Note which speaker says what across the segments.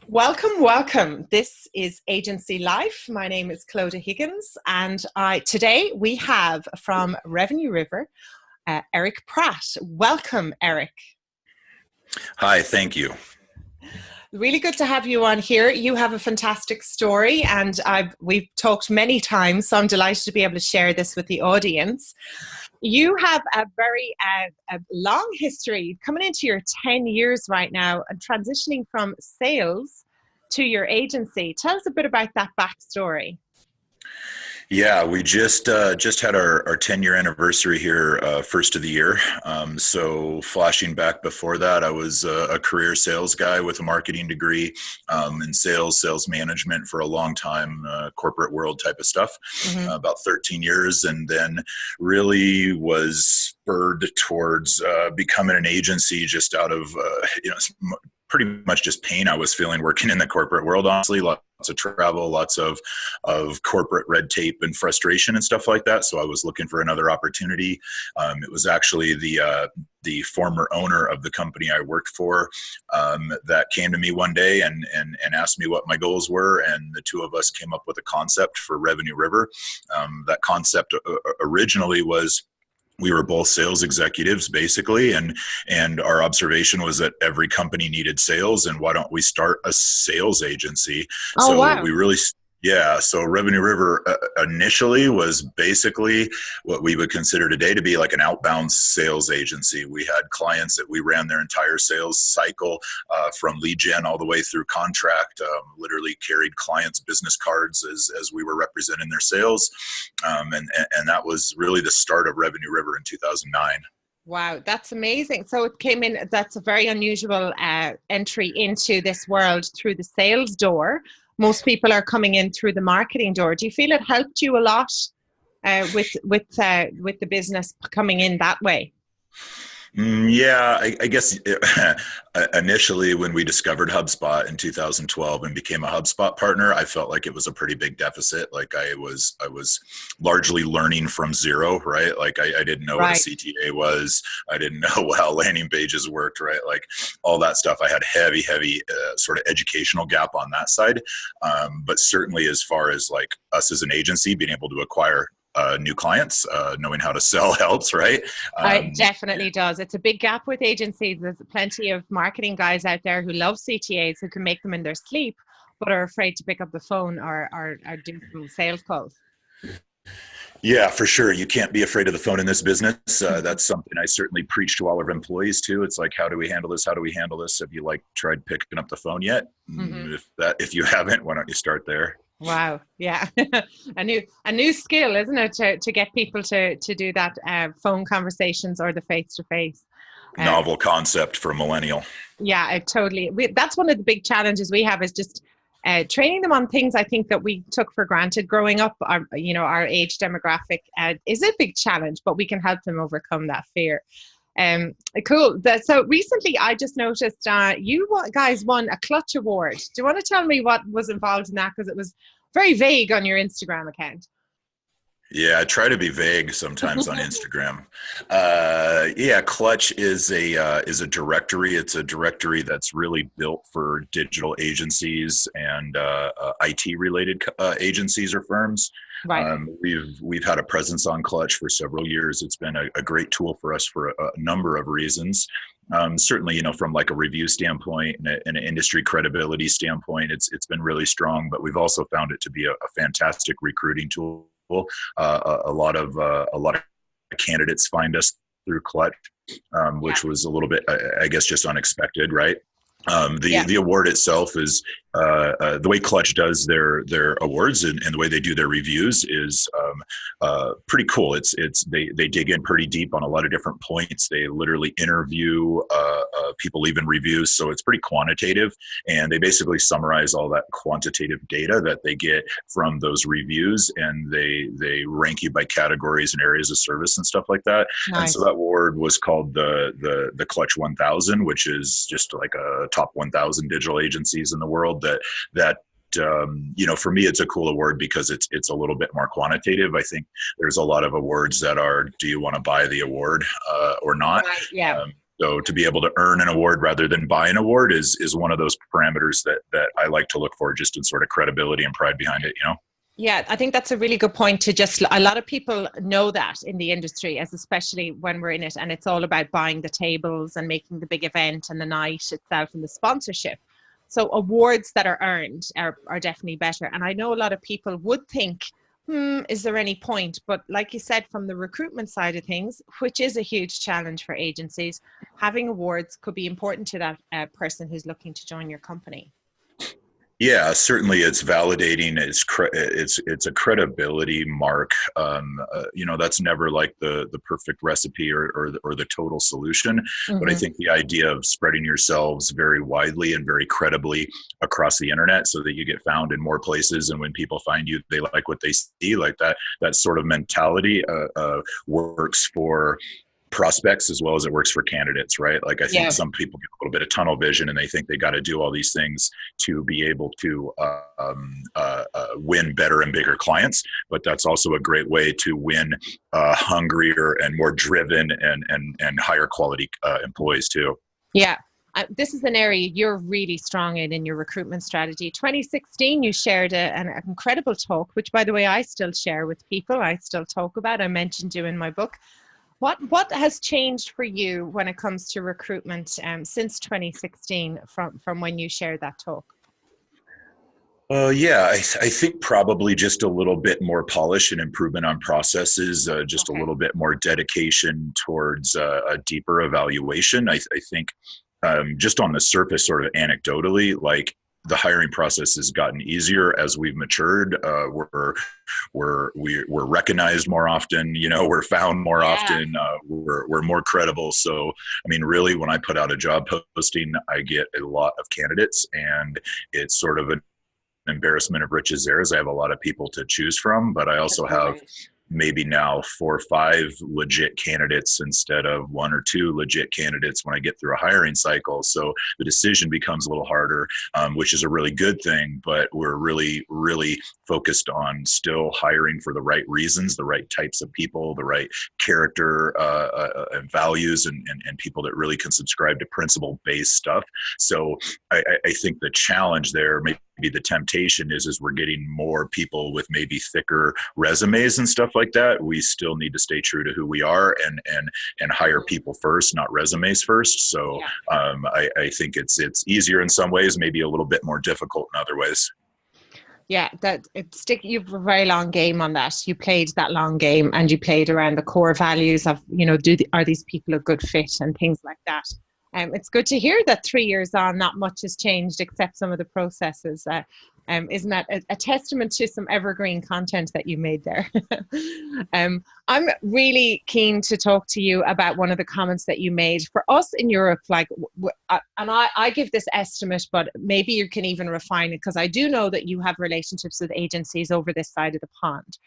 Speaker 1: Welcome, welcome. This is Agency Life. My name is Clodagh Higgins, and today we have from Revenue Rover, Eric Pratt. Welcome, Eric.
Speaker 2: Hi, thank you.
Speaker 1: Really good to have you on here. You have a fantastic story, and we've talked many times, so I'm delighted to be able to share this with the audience. You have a very a long history, coming into your 10 years right now, and transitioning from sales to your agency. Tell us a bit about that backstory.
Speaker 2: Yeah, we just had our 10-year anniversary here, first of the year. So flashing back before that, I was a career sales guy with a marketing degree in sales management for a long time, corporate world type of stuff, about 13 years, and then really was spurred towards becoming an agency just out of, pretty much just pain I was feeling working in the corporate world, honestly. Lots of travel, lots of corporate red tape and frustration and stuff like that. So I was looking for another opportunity. It was actually the former owner of the company I worked for that came to me one day and asked me what my goals were. And the two of us came up with a concept for Revenue Rover. That concept originally was, we were both sales executives basically, and our observation was that every company needed sales, and why don't we start a sales agency?
Speaker 1: Oh, wow.
Speaker 2: So Revenue Rover initially was basically what we would consider today to be like an outbound sales agency. We had clients that we ran their entire sales cycle from lead gen all the way through contract, literally carried clients' business cards as we were representing their sales. And that was really the start of Revenue Rover in 2009.
Speaker 1: Wow, that's amazing. So it came in, that's a very unusual entry into this world through the sales door. Most people are coming in through the marketing door. Do you feel it helped you a lot with the business coming in that way?
Speaker 2: Yeah, I guess initially when we discovered HubSpot in 2012 and became a HubSpot partner, I felt like it was a pretty big deficit. Like I was largely learning from zero, right? Like I didn't know what a CTA was. I didn't know how landing pages worked, right? Like all that stuff. I had heavy sort of educational gap on that side. But certainly as far as like us as an agency being able to acquire new clients, knowing how to sell helps, right?
Speaker 1: It definitely does. It's a big gap with agencies. There's plenty of marketing guys out there who love CTAs who can make them in their sleep, but are afraid to pick up the phone or do some sales calls.
Speaker 2: Yeah, for sure. You can't be afraid of the phone in this business. That's something I certainly preach to all of our employees too. It's like, how do we handle this? How do we handle this? Have you tried picking up the phone yet? If you haven't, why don't you start there?
Speaker 1: Wow. Yeah. a new skill, isn't it? To get people to do that phone conversations or the face-to-face.
Speaker 2: Novel concept for a millennial.
Speaker 1: Yeah, that's one of the big challenges we have, is just training them on things I think that we took for granted growing up. Our age demographic is a big challenge, but we can help them overcome that fear. Cool. So recently I just noticed you guys won a Clutch Award. Do you want to tell me what was involved in that? Because it was very vague on your Instagram account.
Speaker 2: Yeah, I try to be vague sometimes on Instagram. Clutch is a directory. It's a directory that's really built for digital agencies and IT related agencies or firms.
Speaker 1: Right.
Speaker 2: We've had a presence on Clutch for several years. It's been a great tool for us for a number of reasons. Certainly, from like a review standpoint and an industry credibility standpoint, it's been really strong. But we've also found it to be a fantastic recruiting tool. A lot of candidates find us through Clutch, which was a little bit, I guess, just unexpected, right? The award itself is the way Clutch does their awards and the way they do their reviews is pretty cool. They dig in pretty deep on a lot of different points. They literally interview people leaving reviews, so it's pretty quantitative, and they basically summarize all that quantitative data that they get from those reviews, and they rank you by categories and areas of service and stuff like that.
Speaker 1: Nice.
Speaker 2: And so that award was called the Clutch 1000, which is just like a top 1,000 digital agencies in the world that for me, it's a cool award because it's a little bit more quantitative. I think there's a lot of awards that are, do you want to buy the award or not?
Speaker 1: Right, yeah.
Speaker 2: So to be able to earn an award rather than buy an award is one of those parameters that I like to look for, just in sort of credibility and pride behind it, you know?
Speaker 1: Yeah, I think that's a really good point to just, a lot of people know that in the industry, as especially when we're in it, and it's all about buying the tables and making the big event and the night itself and the sponsorship. So awards that are earned are definitely better. And I know a lot of people would think, is there any point? But like you said, from the recruitment side of things, which is a huge challenge for agencies, having awards could be important to that person who's looking to join your company.
Speaker 2: Yeah, certainly it's validating. It's a credibility mark. You know, that's never like the perfect recipe or the total solution. Mm-hmm. But I think the idea of spreading yourselves very widely and very credibly across the internet so that you get found in more places, and when people find you, they like what they see, like that sort of mentality works for prospects as well as it works for candidates, right? Like I think some people get a little bit of tunnel vision and they think they got to do all these things to be able to win better and bigger clients. But that's also a great way to win hungrier and more driven and higher quality employees too.
Speaker 1: Yeah. This is an area you're really strong in your recruitment strategy. 2016, you shared an incredible talk, which by the way, I still share with people. I still talk about. I mentioned you in my book. What has changed for you when it comes to recruitment since 2016 from when you shared that talk?
Speaker 2: Yeah, I think probably just a little bit more polish and improvement on processes, just a little bit more dedication towards a deeper evaluation. I think just on the surface, sort of anecdotally, like the hiring process has gotten easier as we've matured. We're recognized more often. You know, we're found more often. We're more credible. So, I mean, really, when I put out a job posting, I get a lot of candidates, and it's sort of an embarrassment of riches there, as I have a lot of people to choose from. But I also have maybe now 4 or 5 legit candidates instead of 1 or 2 legit candidates when I get through a hiring cycle. So the decision becomes a little harder, which is a really good thing, but we're really, really focused on still hiring for the right reasons, the right types of people, the right character and values, and people that really can subscribe to principle-based stuff. So I think the challenge there, maybe the temptation is we're getting more people with maybe thicker resumes and stuff like that. We still need to stay true to who we are and hire people first, not resumes first. So I think it's easier in some ways, maybe a little bit more difficult in other ways.
Speaker 1: Yeah, you've a very long game on that. You played that long game, and you played around the core values of, you know, are these people a good fit and things like that. It's good to hear that 3 years on, not much has changed except some of the processes. Isn't that a testament to some evergreen content that you made there? I'm really keen to talk to you about one of the comments that you made. For us in Europe, like, and I give this estimate, but maybe you can even refine it, because I do know that you have relationships with agencies over this side of the pond.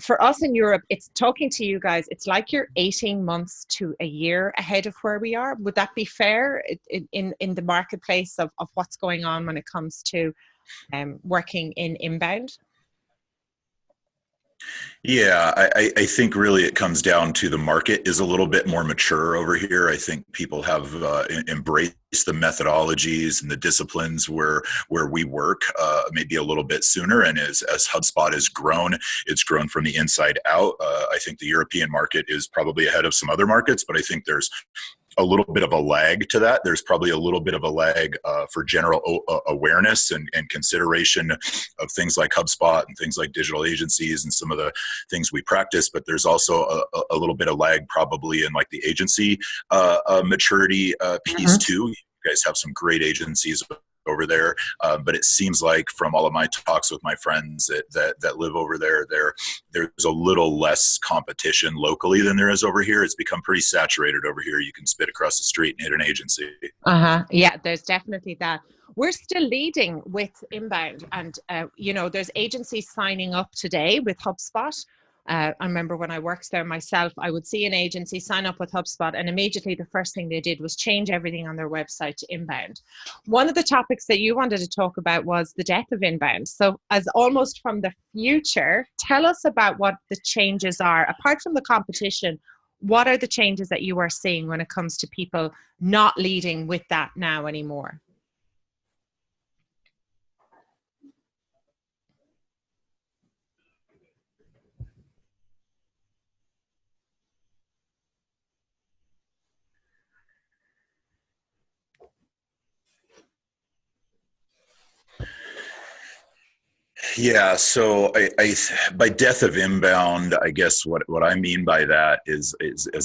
Speaker 1: For us in Europe, it's talking to you guys, it's like you're 18 months to a year ahead of where we are. Would that be fair in the marketplace of what's going on when it comes to working in inbound?
Speaker 2: Yeah, I think really it comes down to the market is a little bit more mature over here. I think people have embraced the methodologies and the disciplines where we work maybe a little bit sooner. And as HubSpot has grown, it's grown from the inside out. I think the European market is probably ahead of some other markets, but I think there's a little bit of a lag to that. There's probably a little bit of a lag for general awareness and consideration of things like HubSpot and things like digital agencies and some of the things we practice. But there's also a little bit of lag probably in like the agency maturity piece too. You guys have some great agencies over there, but it seems like from all of my talks with my friends that live over there, there's a little less competition locally than there is over here. It's become pretty saturated over here. You can spit across the street and hit an agency.
Speaker 1: Yeah, there's definitely that. We're still leading with inbound, and you know, there's agencies signing up today with HubSpot. I remember when I worked there myself, I would see an agency sign up with HubSpot, and immediately the first thing they did was change everything on their website to inbound. One of the topics that you wanted to talk about was the death of inbound. So as almost from the future, tell us about what the changes are. Apart from the competition, what are the changes that you are seeing when it comes to people not leading with that now anymore?
Speaker 2: Yeah, so I by death of inbound, I guess what I mean by that is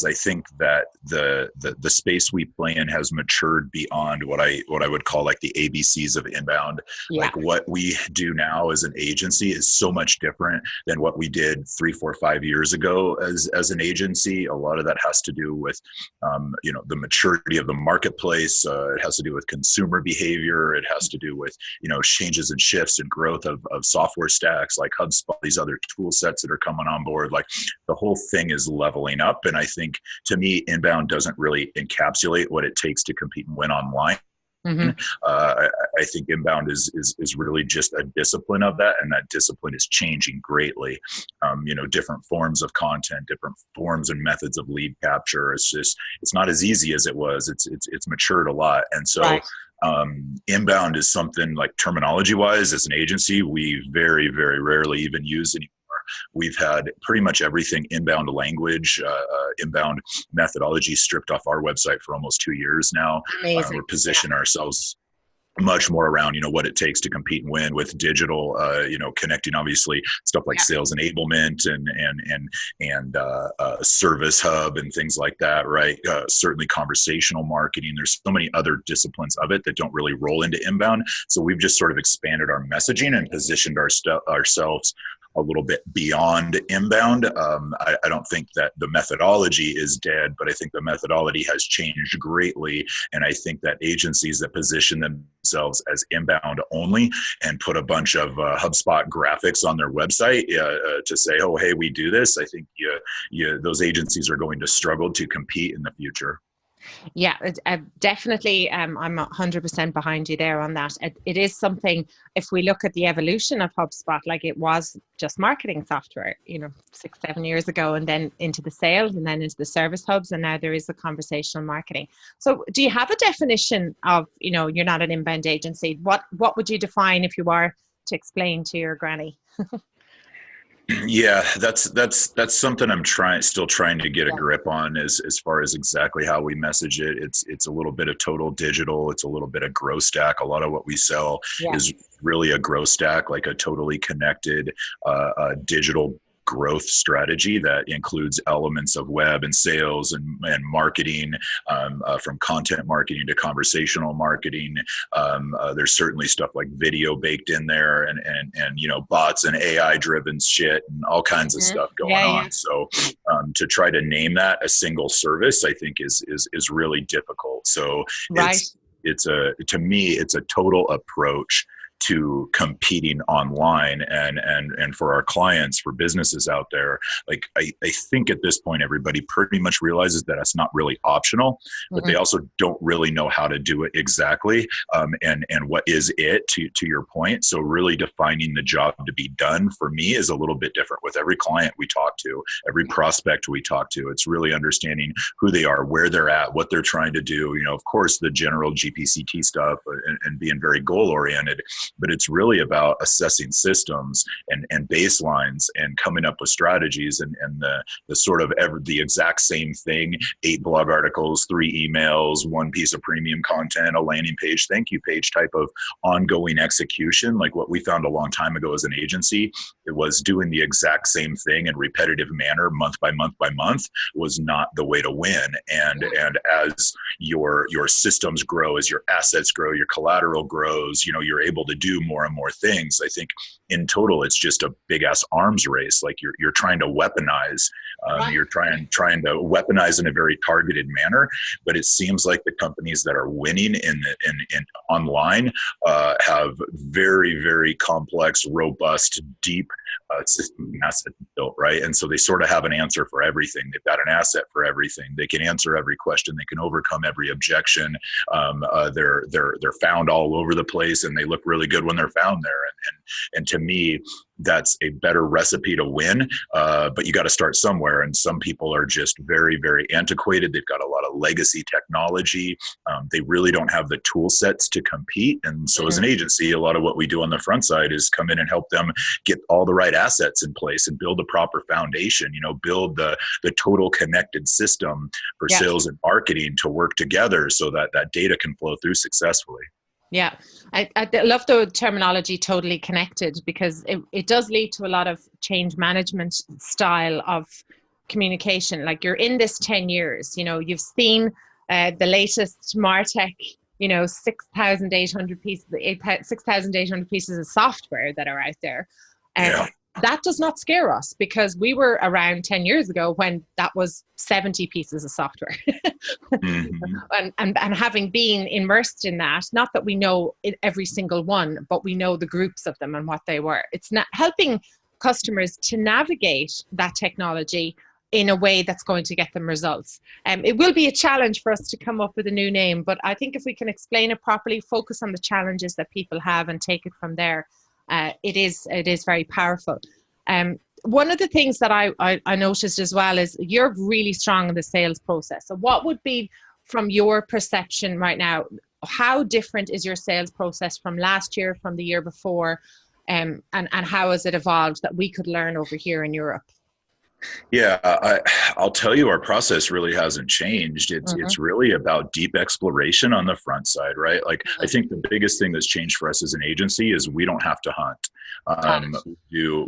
Speaker 2: I think that the space we play in has matured beyond what I would call like the ABCs of inbound.
Speaker 1: Yeah.
Speaker 2: Like what we do now as an agency is so much different than what we did 3, 4, 5 years ago as an agency. A lot of that has to do with the maturity of the marketplace. It has to do with consumer behavior. It has to do with changes and shifts and growth of software stacks like HubSpot, these other tool sets that are coming on board. Like the whole thing is leveling up. And I think to me, inbound doesn't really encapsulate what it takes to compete and win online.
Speaker 1: Mm-hmm.
Speaker 2: I think inbound is really just a discipline of that, and that discipline is changing greatly. Different forms of content, different forms and methods of lead capture. It's not as easy as it was. It's matured a lot, and so. Right. Inbound is something like terminology wise as an agency, we very, very rarely even use anymore. We've had pretty much everything inbound language, inbound methodology stripped off our website for almost 2 years now. We're positioning ourselves much more around, what it takes to compete and win with digital, connecting obviously stuff like sales enablement and service hub and things like that, right? Certainly conversational marketing. There's so many other disciplines of it that don't really roll into inbound. So we've just sort of expanded our messaging and positioned ourselves a little bit beyond inbound. I don't think that the methodology is dead, but I think the methodology has changed greatly. And I think that agencies that position themselves as inbound only and put a bunch of HubSpot graphics on their website to say, oh, hey, we do this, I think those agencies are going to struggle to compete in the future.
Speaker 1: Yeah, definitely. I'm 100% behind you there on that. It is something, if we look at the evolution of HubSpot, like it was just marketing software, 6, 7 years ago, and then into the sales and then into the service hubs. And now there is the conversational marketing. So do you have a definition of, you're not an inbound agency? What would you define if you were to explain to your granny?
Speaker 2: Yeah, that's something I'm still trying to get a grip on as far as exactly how we message it. It's a little bit of total digital. It's a little bit of growth stack. A lot of what we sell is really a growth stack, like a totally connected digital growth strategy that includes elements of web and sales and marketing, from content marketing to conversational marketing. There's certainly stuff like video baked in there and bots and AI driven shit and all kinds of stuff going on. So to try to name that a single service, I think is really difficult. So to me, it's a total approach to competing online and for our clients, for businesses out there. Like I think at this point, everybody pretty much realizes that it's not really optional, but they also don't really know how to do it exactly. And what is it to your point. So really defining the job to be done for me is a little bit different with every client we talk to, every prospect we talk to. It's really understanding who they are, where they're at, what they're trying to do. Of course, the general GPCT stuff and being very goal oriented. But it's really about assessing systems and baselines and coming up with strategies and the sort of the exact same thing, 8 blog articles, 3 emails, 1 piece of premium content, a landing page, thank you page type of ongoing execution. Like what we found a long time ago as an agency, it was doing the exact same thing in repetitive manner month by month by month was not the way to win. And as your systems grow, as your assets grow, your collateral grows, you're able to do more and more things. I think in total, it's just a big ass arms race. Like you're trying to weaponize, you're trying to weaponize in a very targeted manner. But it seems like the companies that are winning in online have very, very complex, robust, deep system assets built, right? And so they sort of have an answer for everything. They've got an asset for everything. They can answer every question. They can overcome every objection. They're found all over the place, and they look really good when they're found there. And to me, that's a better recipe to win. But you got to start somewhere. And some people are just very, very antiquated. They've got a lot of legacy technology. They really don't have the tool sets to compete. And so as an agency, a lot of what we do on the front side is come in and help them get all the right assets in place and build a proper foundation, build the total connected system for sales and marketing to work together so that that data can flow through successfully.
Speaker 1: Yeah, I love the terminology totally connected, because it does lead to a lot of change management style of communication. Like, you're in this 10 years, you've seen the latest MarTech, 6,800 pieces of software that are out there. That does not scare us, because we were around 10 years ago when that was 70 pieces of software. and having been immersed in that, not that we know every single one, but we know the groups of them and what they were. It's not helping customers to navigate that technology in a way that's going to get them results. It will be a challenge for us to come up with a new name, but I think if we can explain it properly, focus on the challenges that people have and take it from there, it is very powerful. One of the things that I noticed as well is you're really strong in the sales process. So what would be, from your perception right now, how different is your sales process from last year, from the year before, and how has it evolved that we could learn over here in Europe?
Speaker 2: Yeah, I'll tell you, our process really hasn't changed. It's really about deep exploration on the front side, right? Like, I think the biggest thing that's changed for us as an agency is we don't have to hunt.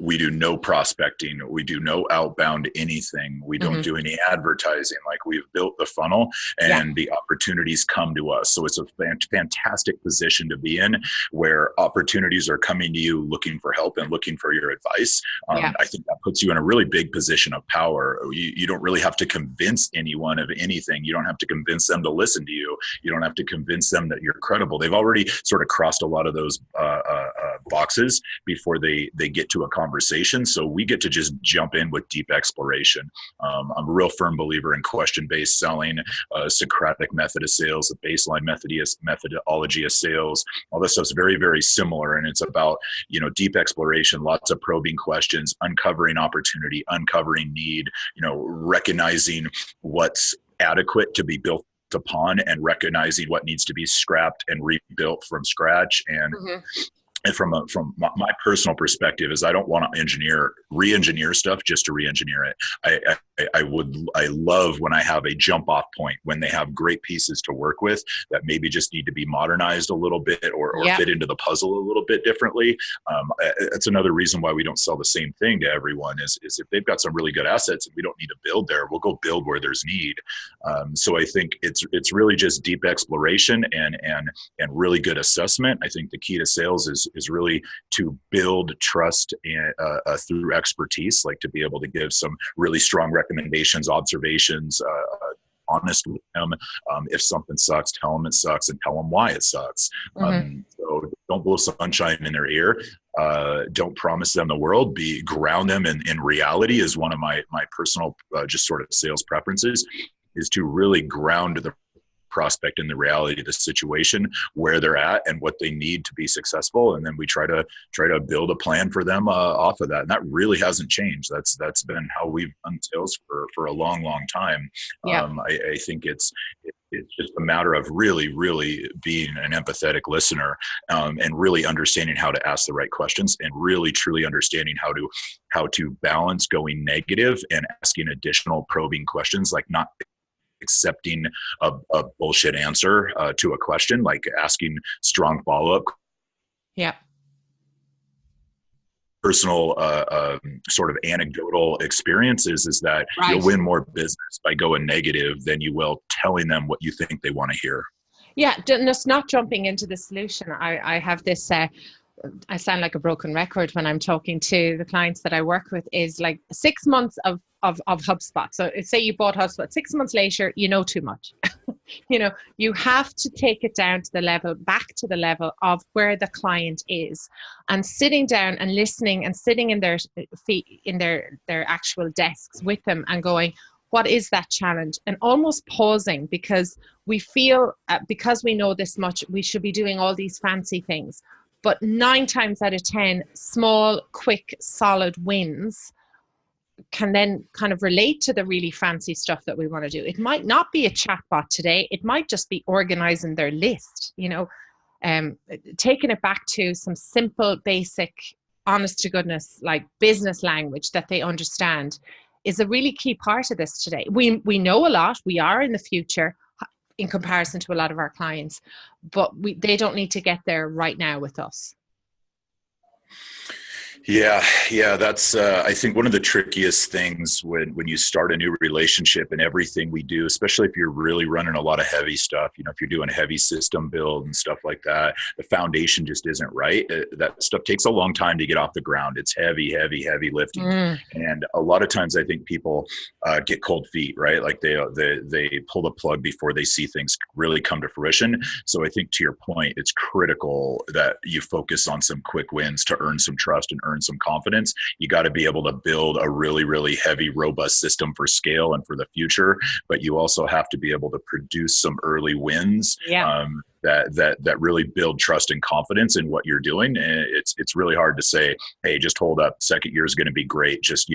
Speaker 2: We do no prospecting. We do no outbound anything. We don't do any advertising. Like, we've built the funnel and the opportunities come to us. So it's a fantastic position to be in, where opportunities are coming to you looking for help and looking for your advice. I think that puts you in a really big position of power. You don't really have to convince anyone of anything. You don't have to convince them to listen to you. You don't have to convince them that you're credible. They've already sort of crossed a lot of those boxes before they get to a conversation. So we get to just jump in with deep exploration. I'm a real firm believer in question-based selling, Socratic method of sales, the baseline methodology of sales. All this stuff's very, very similar. And it's about, deep exploration, lots of probing questions, uncovering opportunity, uncovering need, recognizing what's adequate to be built upon and recognizing what needs to be scrapped and rebuilt from scratch. And And from my personal perspective is I don't want to re-engineer stuff just to re-engineer it. I love when I have a jump off point, when they have great pieces to work with that maybe just need to be modernized a little bit or fit into the puzzle a little bit differently. That's another reason why we don't sell the same thing to everyone is if they've got some really good assets and we don't need to build there, we'll go build where there's need. So I think it's really just deep exploration and really good assessment. I think the key to sales is really to build trust through expertise, like to be able to give some really strong recommendations, observations, honest with them. If something sucks, tell them it sucks and tell them why it sucks. So don't blow sunshine in their ear. Don't promise them the world. Ground them in reality is one of my personal just sort of sales preferences, is to really ground the prospect in the reality of the situation, where they're at and what they need to be successful. And then we try to build a plan for them off of that. And that really hasn't changed. That's been how we've done sales for a long, long time. I think it's just a matter of really, really being an empathetic listener, and really understanding how to ask the right questions, and really truly understanding how to balance going negative and asking additional probing questions, like not accepting a bullshit answer to a question, like asking strong follow-up. Personal sort of anecdotal experiences is that you'll win more business by going negative than you will telling them what you think they want to hear.
Speaker 1: Just not jumping into the solution. I have this I sound like a broken record when I'm talking to the clients that I work with, is like 6 months of HubSpot. So say you bought HubSpot, 6 months later, you know too much. You have to take it down to the level, back to the level of where the client is, and sitting down and listening and sitting in their feet, in their actual desks with them and going, what is that challenge? And almost pausing, because we feel, because we know this much, we should be doing all these fancy things. But 9 times out of 10, small, quick, solid wins can then kind of relate to the really fancy stuff that we want to do. It might not be a chatbot today. It might just be organizing their list, taking it back to some simple, basic, honest to goodness, like business language that they understand is a really key part of this today. We know a lot. We are in the future in comparison to a lot of our clients, but they don't need to get there right now with us.
Speaker 2: Yeah, that's I think one of the trickiest things when you start a new relationship and everything we do, especially if you're really running a lot of heavy stuff, if you're doing heavy system build and stuff like that, the foundation just isn't right. That stuff takes a long time to get off the ground. It's heavy lifting. And a lot of times I think people get cold feet, right? Like they pull the plug before they see things really come to fruition. So I think to your point, it's critical that you focus on some quick wins to earn some trust and earn some confidence. You got to be able to build a really, really heavy, robust system for scale and for the future, but you also have to be able to produce some early wins that really build trust and confidence in what you're doing. And it's really hard to say, hey, just hold up, second year is going to be great. Just,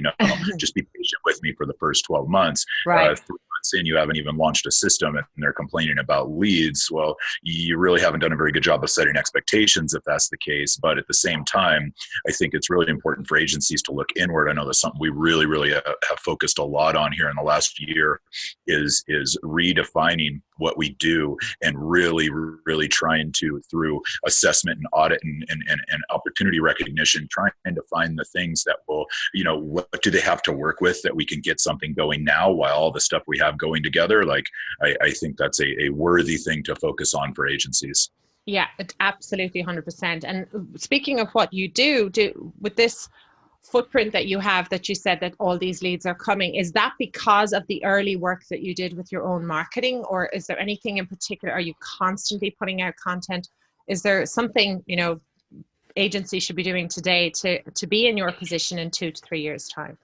Speaker 2: just be patient with me for the first 12 months.
Speaker 1: Right.
Speaker 2: 3 months in, you haven't even launched a system and they're complaining about leads. Well, you really haven't done a very good job of setting expectations if that's the case. But at the same time, I think it's really important for agencies to look inward. I know that's something we really, really have focused a lot on here in the last year is redefining what we do and really, really trying to, through assessment and audit and opportunity recognition, trying to find the things that will, what do they have to work with that we can get something going now while all the stuff we have going together. Like, I think that's a worthy thing to focus on for agencies.
Speaker 1: Yeah, absolutely 100%. And speaking of what you do with this footprint that you have, that you said that all these leads are coming, is that because of the early work that you did with your own marketing, or is there anything in particular? Are you constantly putting out content? Is there something, agencies should be doing today to be in your position in 2 to 3 years' time?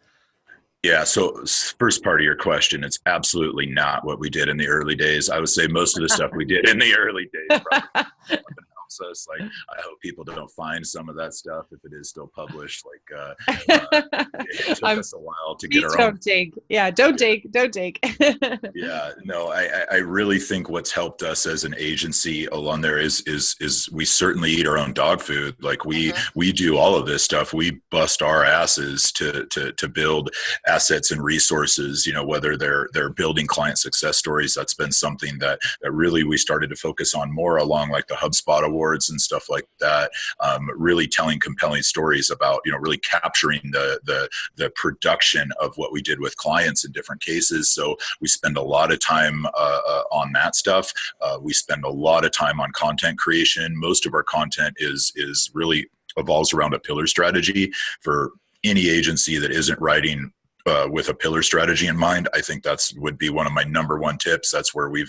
Speaker 2: Yeah. So first part of your question, it's absolutely not what we did in the early days. I would say most of the stuff we did in the early days probably helps us. Like, I hope people don't find some of that stuff if it is still published. Like, it took us a while to get our own.
Speaker 1: Don't dig.
Speaker 2: Yeah, no, I really think what's helped us as an agency along there is we certainly eat our own dog food. Like we do all of this stuff. We bust our asses to build assets and resources, whether they're building client success stories. That's been something that really we started to focus on more along like the HubSpot awards and stuff like that. Really telling compelling stories about, really capturing the production of what we did with clients in different cases. So we spend a lot of time on that stuff. We spend a lot of time on content creation. Most of our content is really evolves around a pillar strategy. For any agency that isn't writing with a pillar strategy in mind, I think that's would be one of my number one tips. That's where we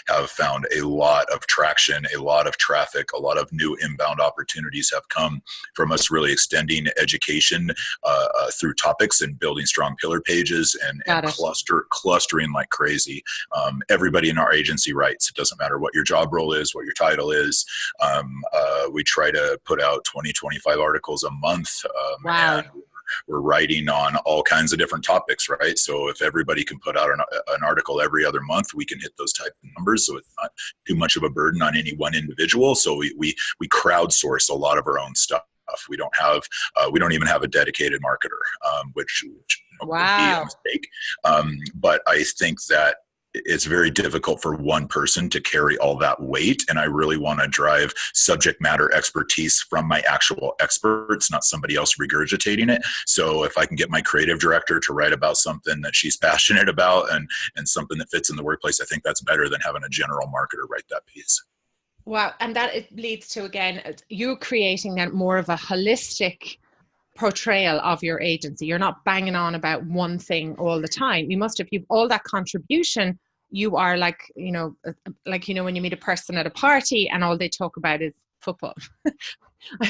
Speaker 2: have found a lot of traction, a lot of traffic, a lot of new inbound opportunities have come from us really extending education through topics and building strong pillar pages and clustering like crazy. Everybody in our agency writes. It doesn't matter what your job role is, what your title is. We try to put out 20, 25 articles a month.
Speaker 1: Wow.
Speaker 2: And we're writing on all kinds of different topics, right? So if everybody can put out an article every other month, we can hit those type of numbers. So it's not too much of a burden on any one individual. So we crowdsource a lot of our own stuff. We don't even have a dedicated marketer, which would be a mistake. But I think that it's very difficult for one person to carry all that weight. And I really want to drive subject matter expertise from my actual experts, not somebody else regurgitating it. So if I can get my creative director to write about something that she's passionate about and something that fits in the workplace, I think that's better than having a general marketer write that piece.
Speaker 1: Wow. And that it leads to, again, you creating that more of a holistic portrayal of your agency. You're not banging on about one thing all the time. You must, if you've all that contribution, you are like, when you meet a person at a party and all they talk about is football,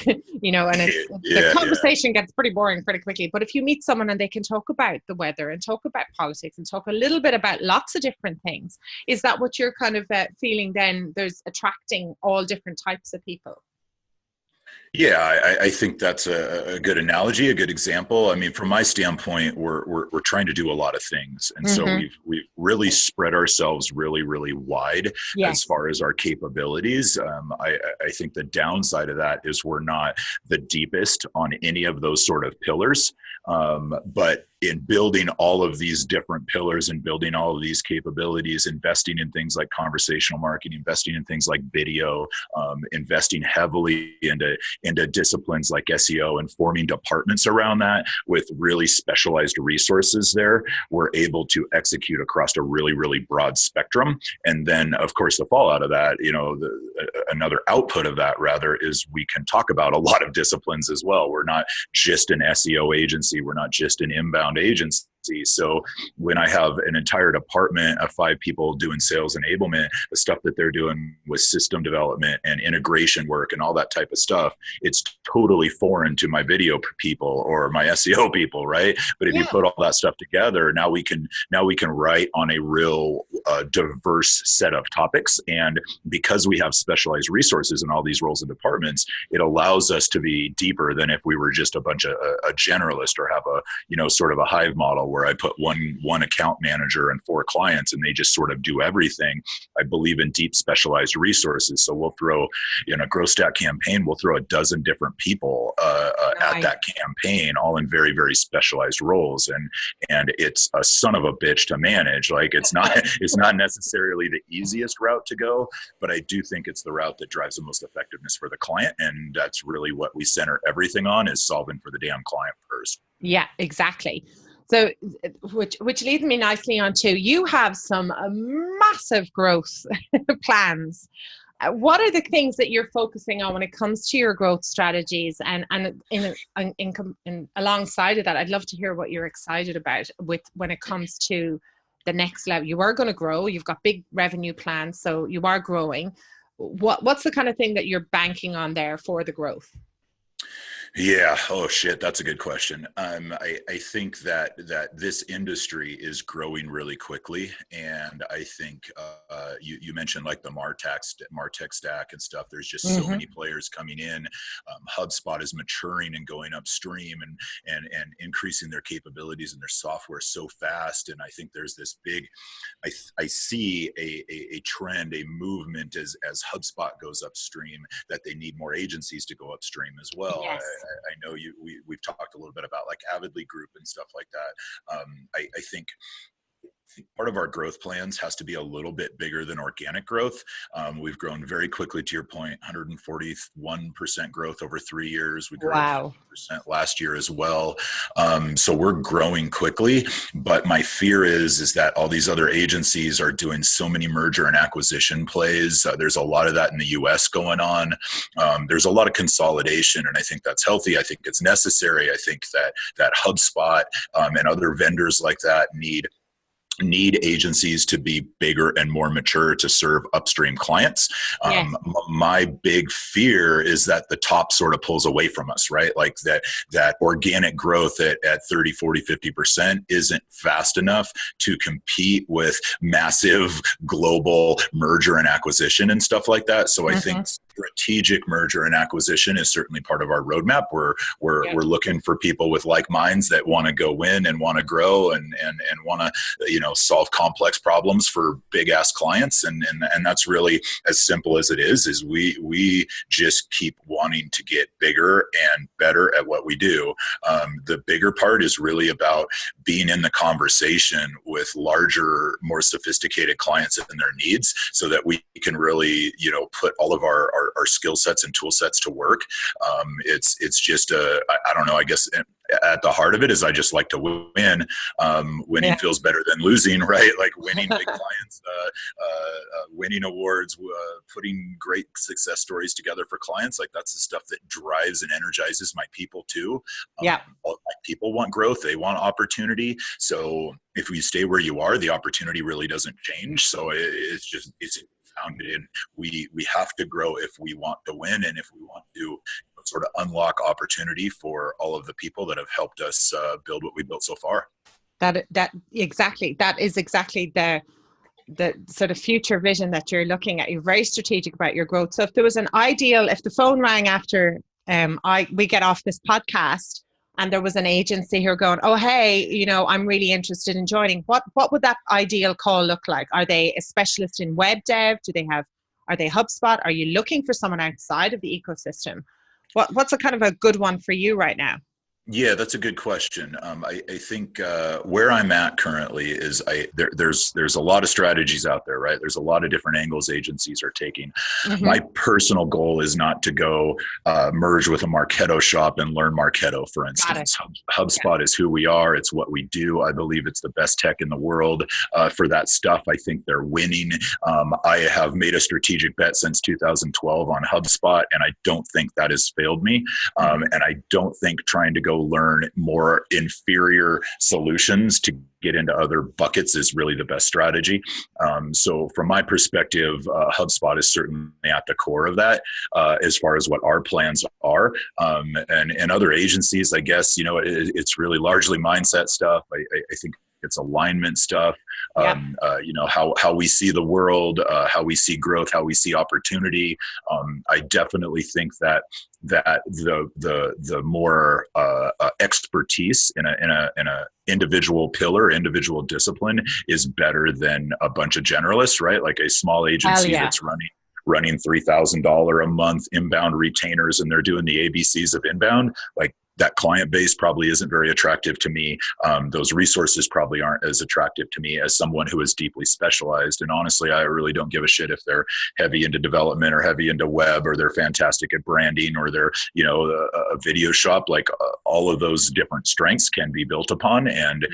Speaker 1: and the conversation gets pretty boring pretty quickly. But if you meet someone and they can talk about the weather and talk about politics and talk a little bit about lots of different things, is that what you're kind of feeling then? There's attracting all different types of people.
Speaker 2: Yeah, I think that's a good analogy, a good example. I mean, from my standpoint, we're trying to do a lot of things, and so
Speaker 1: Mm-hmm.
Speaker 2: we've really spread ourselves really wide as
Speaker 1: Yes.
Speaker 2: far as our capabilities. I think the downside of that is we're not the deepest on any of those sort of pillars. But in building all of these different pillars and building all of these capabilities, investing in things like conversational marketing, investing in things like video, investing heavily into disciplines like SEO and forming departments around that with really specialized resources there, we're able to execute across a really broad spectrum. And then, of course, the fallout of that, another output of that rather is we can talk about a lot of disciplines as well. We're not just an SEO agency. We're not just an inbound agency. So when I have an entire department of 5 people doing sales enablement, the stuff that they're doing with system development and integration work and all that type of stuff, it's totally foreign to my video people or my SEO people, right? But if you
Speaker 1: Yeah.
Speaker 2: put all that stuff together, now we can write on a real diverse set of topics. And because we have specialized resources in all these roles and departments, it allows us to be deeper than if we were just a bunch of a generalist or have a sort of a hive model where I put one account manager and 4 clients and they just sort of do everything. I believe in deep specialized resources. So we'll throw in a growth stack campaign, we'll throw a dozen different people
Speaker 1: Nice.
Speaker 2: at that campaign, all in very specialized roles. And it's a son of a bitch to manage. Like it's not necessarily the easiest route to go, but I do think it's the route that drives the most effectiveness for the client. And that's really what we center everything on, is solving for the damn client first.
Speaker 1: Yeah, exactly. So, which leads me nicely on to, you have some massive growth plans. What are the things that you're focusing on when it comes to your growth strategies? And in alongside of that, I'd love to hear what you're excited about with when it comes to the next level. You are going to grow. You've got big revenue plans, so you are growing. What's the kind of thing that you're banking on there for the growth?
Speaker 2: Yeah. Oh shit. That's a good question. I think that this industry is growing really quickly, and I think you mentioned like the Martech stack and stuff. There's just so many players coming in. HubSpot is maturing and going upstream and increasing their capabilities and their software so fast. And I think there's this big, I see a trend, a movement as HubSpot goes upstream, that they need more agencies to go upstream as well.
Speaker 1: Yes.
Speaker 2: I know we've talked a little bit about like Avidly Group and stuff like that. I think part of our growth plans has to be a little bit bigger than organic growth. We've grown very quickly, to your point, 141% growth over 3 years. We grew 50% last year as well. So we're growing quickly, but my fear is that all these other agencies are doing so many merger and acquisition plays. There's a lot of that in the US going on. There's a lot of consolidation, and I think that's healthy. I think it's necessary. I think that HubSpot and other vendors like that need agencies to be bigger and more mature to serve upstream clients.
Speaker 1: Yes.
Speaker 2: My big fear is that the top sort of pulls away from us, right? Like that organic growth at 30, 40, 50% isn't fast enough to compete with massive global merger and acquisition and stuff like that. So I think strategic merger and acquisition is certainly part of our roadmap. We're looking for people with like minds that want to go in and want to grow and want to, solve complex problems for big ass clients. And that's really as simple as it is we just keep wanting to get bigger and better at what we do. The bigger part is really about being in the conversation with larger, more sophisticated clients and their needs, so that we can really, put all of our skill sets and tool sets to work. It's just I don't know, I guess at the heart of it is I just like to win. Winning feels better than losing, right? Like winning big clients, winning awards, putting great success stories together for clients. Like that's the stuff that drives and energizes my people too. My people want growth. They want opportunity. So if we stay where you are, the opportunity really doesn't change. So it's founded in we have to grow if we want to win, and if we want to sort of unlock opportunity for all of the people that have helped us build what we built so far. That
Speaker 1: is exactly the sort of future vision that you're looking at. You're very strategic about your growth. So if there was an ideal, if the phone rang after we get off this podcast and there was an agency who are going, oh, hey, you know, I'm really interested in joining. What would that ideal call look like? Are they a specialist in web dev? Are they HubSpot? Are you looking for someone outside of the ecosystem? What's a kind of a good one for you right now?
Speaker 2: Yeah, that's a good question. I think where I'm at currently is there's a lot of strategies out there, right? There's a lot of different angles agencies are taking. Mm-hmm. My personal goal is not to go merge with a Marketo shop and learn Marketo, for instance. HubSpot is who we are. It's what we do. I believe it's the best tech in the world for that stuff. I think they're winning. I have made a strategic bet since 2012 on HubSpot, and I don't think that has failed me. And I don't think trying to go learn more inferior solutions to get into other buckets is really the best strategy. So from my perspective, HubSpot is certainly at the core of that as far as what our plans are. And other agencies, I guess, you know, it's really largely mindset stuff. I think it's alignment stuff, you know, how we see the world, how we see growth, how we see opportunity. I definitely think that the more expertise in a individual pillar, individual discipline is better than a bunch of generalists, right? Like a small agency that's running $3,000 a month inbound retainers, and they're doing the ABCs of inbound. Like, that client base probably isn't very attractive to me. Those resources probably aren't as attractive to me as someone who is deeply specialized. And honestly, I really don't give a shit if they're heavy into development or heavy into web, or they're fantastic at branding, or they're, you know, a video shop. Like, all of those different strengths can be built upon. And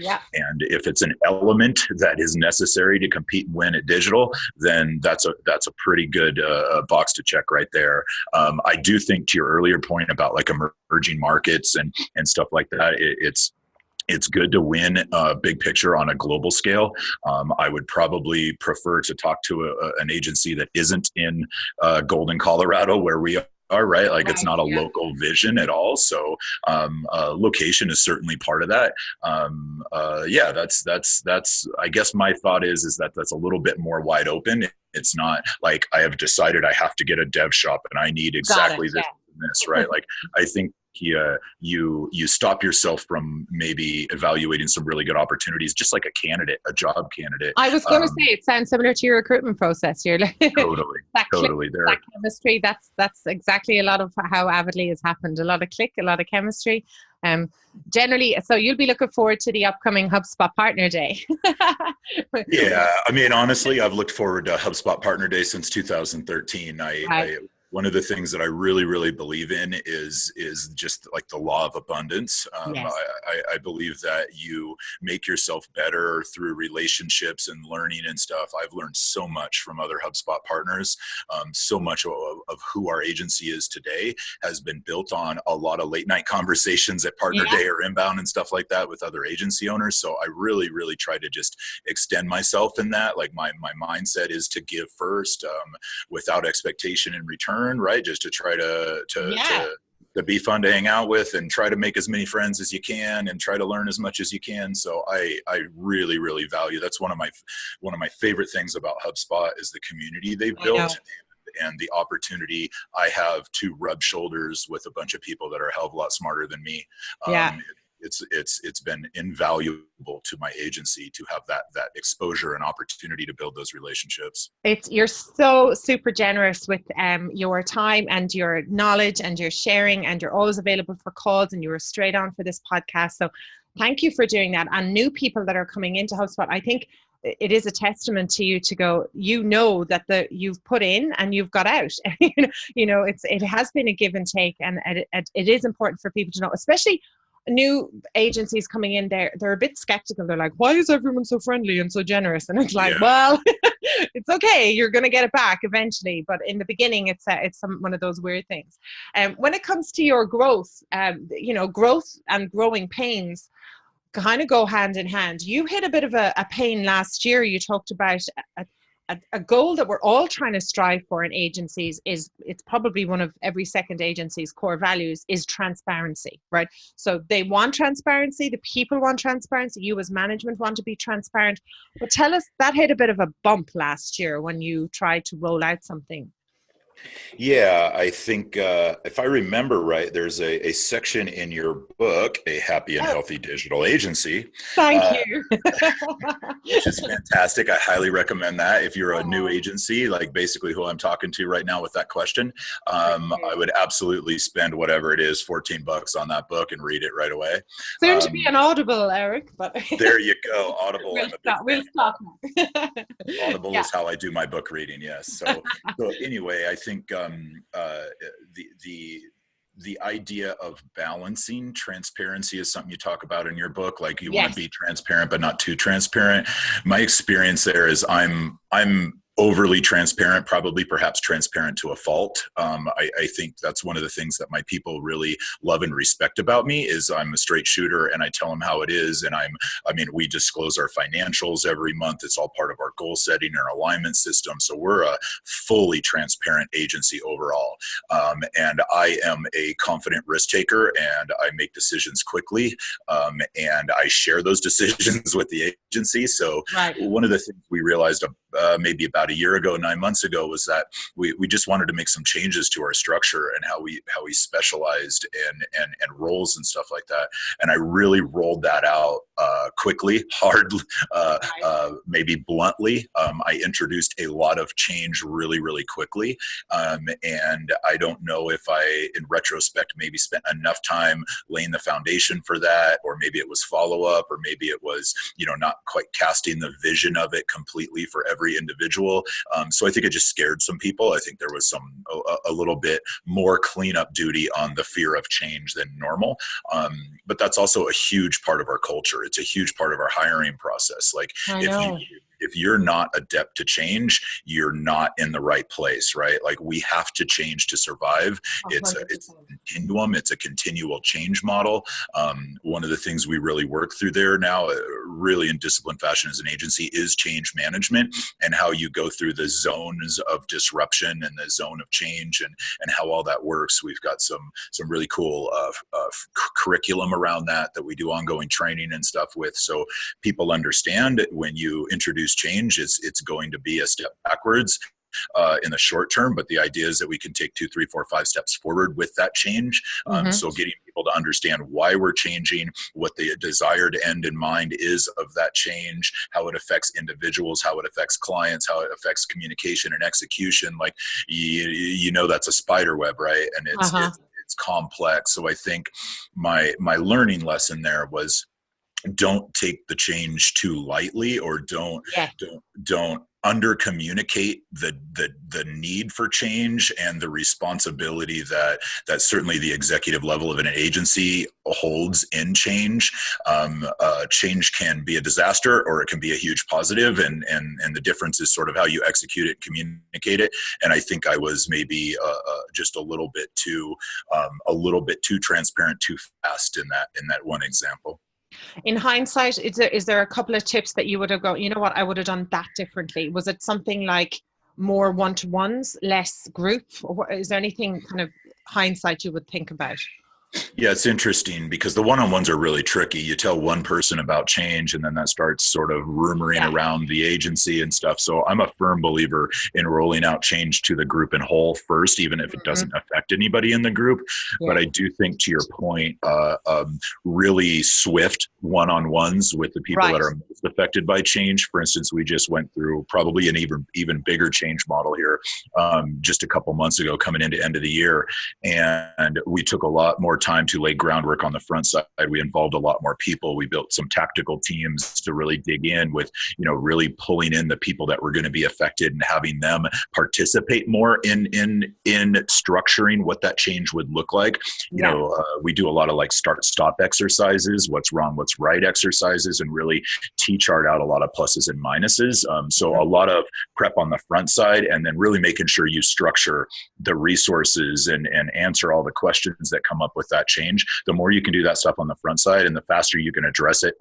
Speaker 2: if it's an element that is necessary to compete and win at digital, then that's a pretty good box to check right there. I do think, to your earlier point about like emerging markets and stuff like that, it's good to win a big picture on a global scale. I would probably prefer to talk to an agency that isn't in Golden, Colorado, where we are, right? Like, it's not a local vision at all. So location is certainly part of that. That's I guess my thought is that that's a little bit more wide open. It's not like I have decided I have to get a dev shop and I need exactly this, right? Like, I think you stop yourself from maybe evaluating some really good opportunities, just like a job candidate.
Speaker 1: I was going to say, it sounds similar to your recruitment process. You're like,
Speaker 2: totally.
Speaker 1: That chemistry. That's exactly a lot of how Avidly has happened. A lot of click, a lot of chemistry. Generally, so you'll be looking forward to the upcoming HubSpot Partner Day.
Speaker 2: Yeah, I mean, honestly, I've looked forward to HubSpot Partner Day since 2013. One of the things that I really, really believe in is just like the law of abundance. I believe that you make yourself better through relationships and learning and stuff. I've learned so much from other HubSpot partners. So much of who our agency is today has been built on a lot of late night conversations at Partner Day or inbound and stuff like that with other agency owners. So I really, really try to just extend myself in that. Like, my mindset is to give first without expectation in return. Right, just to try to be fun to hang out with, and try to make as many friends as you can, and try to learn as much as you can. So I really, really value. That's one of my favorite things about HubSpot is the community they've built. And the opportunity I have to rub shoulders with a bunch of people that are a hell of a lot smarter than me. It's been invaluable to my agency to have that exposure and opportunity to build those relationships.
Speaker 1: You're so super generous with your time and your knowledge and your sharing, and you're always available for calls, and you were straight on for this podcast. So thank you for doing that. And new people that are coming into HubSpot, I think it is a testament to you to go, you know, that you've put in and you've got out. You know, it has been a give and take, and it is important for people to know, especially new agencies coming in there. They're a bit skeptical. They're like, why is everyone so friendly and so generous? And it's like, well, it's okay. You're going to get it back eventually. But in the beginning, it's one of those weird things. When it comes to your growth, you know, growth and growing pains kind of go hand in hand. You hit a bit of a pain last year. You talked about a goal that we're all trying to strive for in agencies. It's probably one of every second agency's core values is transparency, right? So they want transparency. The people want transparency. You as management want to be transparent. But tell us, that hit a bit of a bump last year when you tried to roll out something.
Speaker 2: Yeah, I think if I remember right, there's a section in your book, A Happy and
Speaker 1: Oh,
Speaker 2: Healthy Digital Agency,
Speaker 1: thank
Speaker 2: uh,
Speaker 1: you.
Speaker 2: which is fantastic. I highly recommend that. If you're a new
Speaker 1: Oh,
Speaker 2: agency, like basically who I'm talking to right now with that question,
Speaker 1: thank you.
Speaker 2: I would absolutely spend whatever it is, $14 on that book and read it right away.
Speaker 1: Soon to be
Speaker 2: Um,
Speaker 1: an Audible, Eric, but
Speaker 2: there you go. Audible,
Speaker 1: we'll
Speaker 2: I'm a big
Speaker 1: stop.
Speaker 2: fan
Speaker 1: We'll
Speaker 2: of
Speaker 1: stop
Speaker 2: that.
Speaker 1: now.
Speaker 2: Audible
Speaker 1: Yeah.
Speaker 2: is how I do my book reading. Yes. So anyway, I think the the the idea of balancing transparency is something you talk about in your book. Like you want to
Speaker 1: Yes.
Speaker 2: be transparent, but not too transparent. My experience there is I'm overly transparent, probably perhaps transparent to a fault. I think that's one of the things that my people really love and respect about me is I'm a straight shooter and I tell them how it is. And I mean, we disclose our financials every month. It's all part of our goal setting and our alignment system. So we're a fully transparent agency overall. And I am a confident risk taker and I make decisions quickly. And I share those decisions with the agency. So
Speaker 1: Right.
Speaker 2: one of the things we realized maybe about a year ago, 9 months ago, was that we just wanted to make some changes to our structure and how we specialized and roles and stuff like that. And I really rolled that out quickly, hard,
Speaker 1: Right.
Speaker 2: maybe bluntly. I introduced a lot of change really, really quickly. And I don't know if I, in retrospect, maybe spent enough time laying the foundation for that, or maybe it was follow up, or maybe it was, not quite casting the vision of it completely for every individual. So I think it just scared some people. I think there was a little bit more cleanup duty on the fear of change than normal. But that's also a huge part of our culture. It's a huge part of our hiring process. Like
Speaker 1: I
Speaker 2: if you
Speaker 1: know.
Speaker 2: if you're not adept to change, you're not in the right place, right? Like we have to change to survive. It's
Speaker 1: 100%.
Speaker 2: a continuum. It's a continual change model. One of the things we really work through there now, really in disciplined fashion as an agency, is change management and how you go through the zones of disruption and the zone of change and how all that works. We've got some really cool curriculum around that we do ongoing training and stuff with, so people understand when you introduce change, it's going to be a step backwards in the short term, but the idea is that we can take 2, 3, 4, 5 steps forward with that change.
Speaker 1: Hmm.
Speaker 2: So getting people to understand why we're changing, what the desired end in mind is of that change, how it affects individuals, how it affects clients, how it affects communication and execution. Like that's a spider web, right? And
Speaker 1: Uh-huh.
Speaker 2: it's complex. So I think my learning lesson there was, don't take the change too lightly, or
Speaker 1: Yeah.
Speaker 2: don't under communicate the need for change and the responsibility that certainly the executive level of an agency holds in change. Change can be a disaster or it can be a huge positive, and the difference is sort of how you execute it, communicate it. And I think I was maybe just a little bit too transparent too fast in that one example.
Speaker 1: In hindsight, is there a couple of tips that you would have gone, you know what, I would have done that differently? Was it something like more one-to-ones, less group? Or is there anything kind of hindsight you would think about?
Speaker 2: Yeah, it's interesting because the one-on-ones are really tricky. You tell one person about change and then that starts sort of rumoring
Speaker 1: Yeah.
Speaker 2: around the agency and stuff. So I'm a firm believer in rolling out change to the group in whole first, even if it
Speaker 1: Hmm.
Speaker 2: doesn't affect anybody in the group. But
Speaker 1: Yeah.
Speaker 2: I do think, to your point, really swift one-on-ones with the people that
Speaker 1: Right.
Speaker 2: are most affected by change. For instance, we just went through probably an even bigger change model here just a couple months ago coming into end of the year. And we took a lot more time to lay groundwork on the front side. We involved a lot more people. We built some tactical teams to really dig in with, really pulling in the people that were going to be affected and having them participate more in structuring what that change would look like.
Speaker 1: Yeah.
Speaker 2: We do a lot of like start stop exercises, what's wrong, what's right exercises, and really T-chart out a lot of pluses and minuses. So a
Speaker 1: Mhm.
Speaker 2: lot of prep on the front side, and then really making sure you structure the resources and answer all the questions that come up with that change. The more you can do that stuff on the front side and the faster you can address it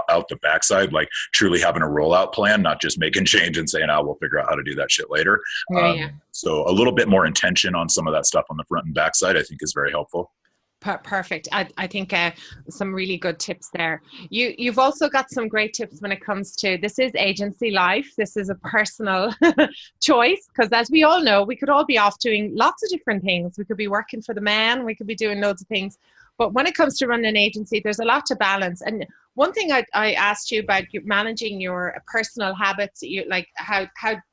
Speaker 2: out the backside, like truly having a rollout plan, not just making change and saying, we'll figure out how to do that shit later.
Speaker 1: Yeah. Yeah.
Speaker 2: So a little bit more intention on some of that stuff on the front and backside, I think, is very helpful.
Speaker 1: Perfect. I think some really good tips there. You've also got some great tips when it comes to, this is agency life. This is a personal choice, because as we all know, we could all be off doing lots of different things. We could be working for the man, we could be doing loads of things. But when it comes to running an agency, there's a lot to balance. And one thing I asked you about managing your personal habits, you like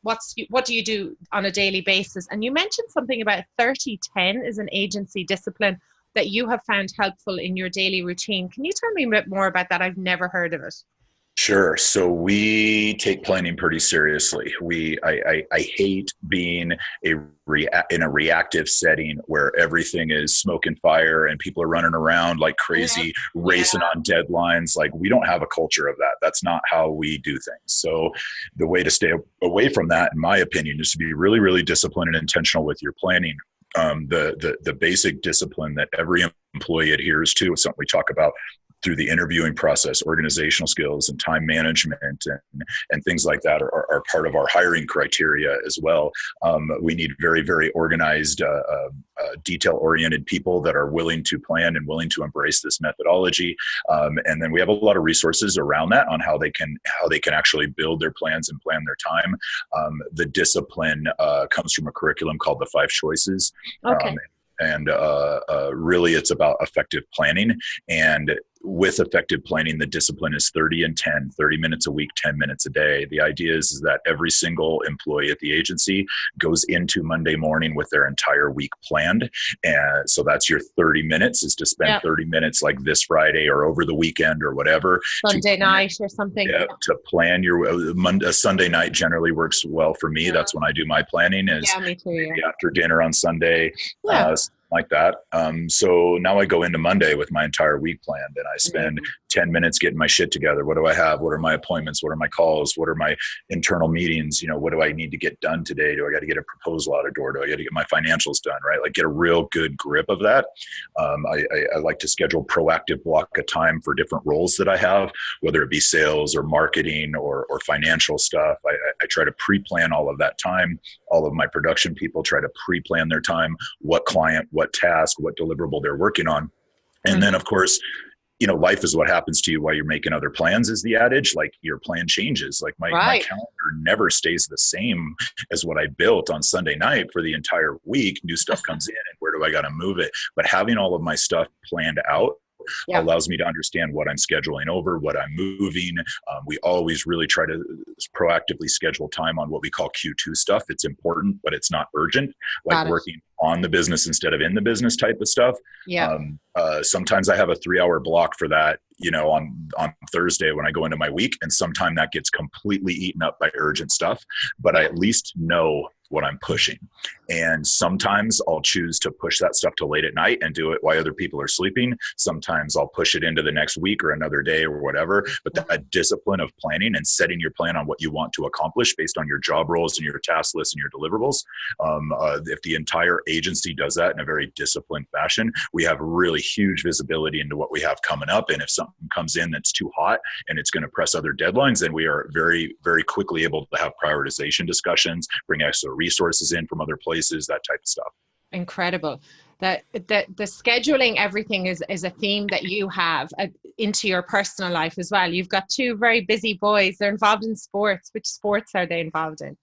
Speaker 1: what do you do on a daily basis? And you mentioned something about 30-10 is an agency discipline that you have found helpful in your daily routine. Can you tell me a bit more about that? I've never heard of it.
Speaker 2: Sure. So we take planning pretty seriously. I hate being in a reactive setting where everything is smoke and fire and people are running around like crazy, racing on deadlines. Like, we don't have a culture of that. That's not how we do things. So the way to stay away from that, in my opinion, is to be really, really disciplined and intentional with your planning. The basic discipline that every employee adheres to is something we talk about through the interviewing process. Organizational skills and time management and things like that are part of our hiring criteria as well. We need very, very organized, detail-oriented people that are willing to plan and willing to embrace this methodology. And then we have a lot of resources around that on how they can actually build their plans and plan their time. The discipline comes from a curriculum called the 5 Choices.
Speaker 1: Okay.
Speaker 2: And really, it's about effective planning. And with effective planning, the discipline is 30 and 10, 30 minutes a week, 10 minutes a day. The idea is that every single employee at the agency goes into Monday morning with their entire week planned. And so that's your 30 minutes, is to spend 30 minutes like this Friday or over the weekend or whatever.
Speaker 1: Sunday night or something.
Speaker 2: To plan your Sunday night generally works well for me. That's when I do my planning, is
Speaker 1: me too,
Speaker 2: after dinner on Sunday. Like that. So now I go into Monday with my entire week planned, and I spend 10 minutes getting my shit together. What do I have? What are my appointments? What are my calls? What are my internal meetings? What do I need to get done today? Do I got to get a proposal out of door? Do I got to get my financials done? Right? Like, get a real good grip of that. I like to schedule proactive block of time for different roles that I have, whether it be sales or marketing or financial stuff. I try to pre-plan all of that time. All of my production people try to pre-plan their time, what client, what task, what deliverable they're working on. And then, of course, life is what happens to you while you're making other plans, is the adage. Like, your plan changes. Like, my calendar never stays the same as what I built on Sunday night for the entire week. New stuff comes in, and where do I got to move it? But having all of my stuff planned out allows me to understand what I'm scheduling over, what I'm moving. We always really try to proactively schedule time on what we call Q2 stuff. It's important, but it's not urgent, like working on the business instead of in the business type of stuff. Sometimes I have a 3-hour block for that, on Thursday when I go into my week, and sometimes that gets completely eaten up by urgent stuff, but I at least know what I'm pushing. And sometimes I'll choose to push that stuff to late at night and do it while other people are sleeping. Sometimes I'll push it into the next week or another day or whatever. But that discipline of planning and setting your plan on what you want to accomplish based on your job roles and your task list and your deliverables. If the entire agency does that in a very disciplined fashion, we have really huge visibility into what we have coming up. And if something comes in that's too hot and it's going to press other deadlines, then we are very, very quickly able to have prioritization discussions, bring extra resources in from other places, that type of stuff.
Speaker 1: Incredible. The scheduling everything is a theme that you have into your personal life as well. You've got 2 very busy boys. They're involved in sports. Which sports are they involved in?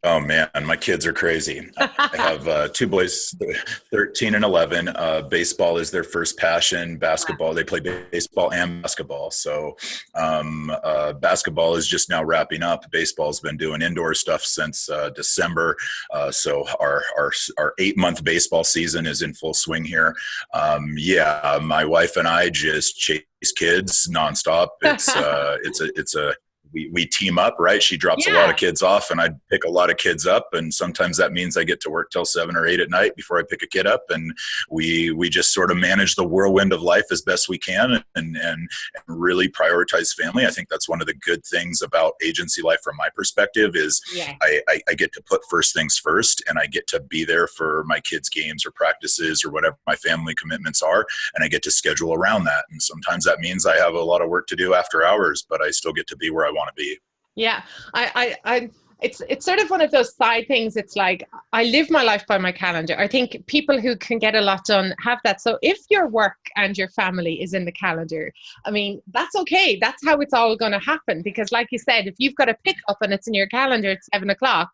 Speaker 2: Oh man, my kids are crazy. I have 2 boys, 13 and 11. Baseball is their first passion. Basketball, they play baseball and basketball. So basketball is just now wrapping up. Baseball's been doing indoor stuff since December. So our 8-month baseball season is in full swing here. My wife and I just chase kids nonstop. We team up, right? She drops a lot of kids off and I pick a lot of kids up. And sometimes that means I get to work till 7 or 8 at night before I pick a kid up. And we just sort of manage the whirlwind of life as best we can and really prioritize family. I think that's one of the good things about agency life from my perspective is I get to put first things first, and I get to be there for my kids' games or practices or whatever my family commitments are. And I get to schedule around that. And sometimes that means I have a lot of work to do after hours, but I still get to be where I want to be.
Speaker 1: Yeah, I it's sort of one of those side things. It's like I live my life by my calendar. I think people who can get a lot done have that. So if your work and your family is in the calendar, I mean, that's okay. That's how it's all going to happen. Because like you said, if you've got a pickup and it's in your calendar at 7 o'clock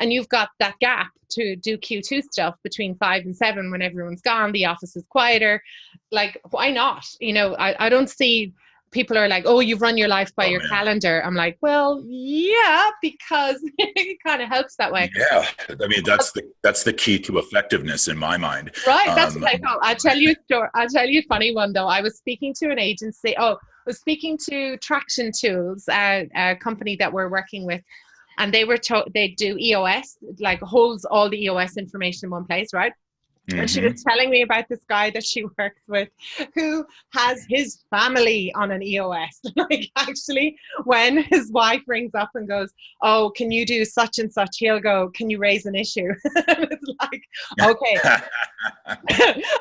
Speaker 1: and you've got that gap to do Q2 stuff between 5 and 7 when everyone's gone, the office is quieter, like, why not? You know, I don't see people are like, oh, you've run your life by your calendar. I'm like, well, yeah, because it kind of helps that way.
Speaker 2: Yeah, I mean, that's the key to effectiveness in my mind.
Speaker 1: Right, that's what I thought. I'll tell you a funny one though. I was speaking to an agency. I was speaking to Traction Tools, a company that we're working with, and they do EOS, like holds all the EOS information in one place, right? And she was telling me about this guy that she works with who has his family on an EOS. Like, actually, when his wife rings up and goes, oh, can you do such and such? He'll go, can you raise an issue? And it's like, okay.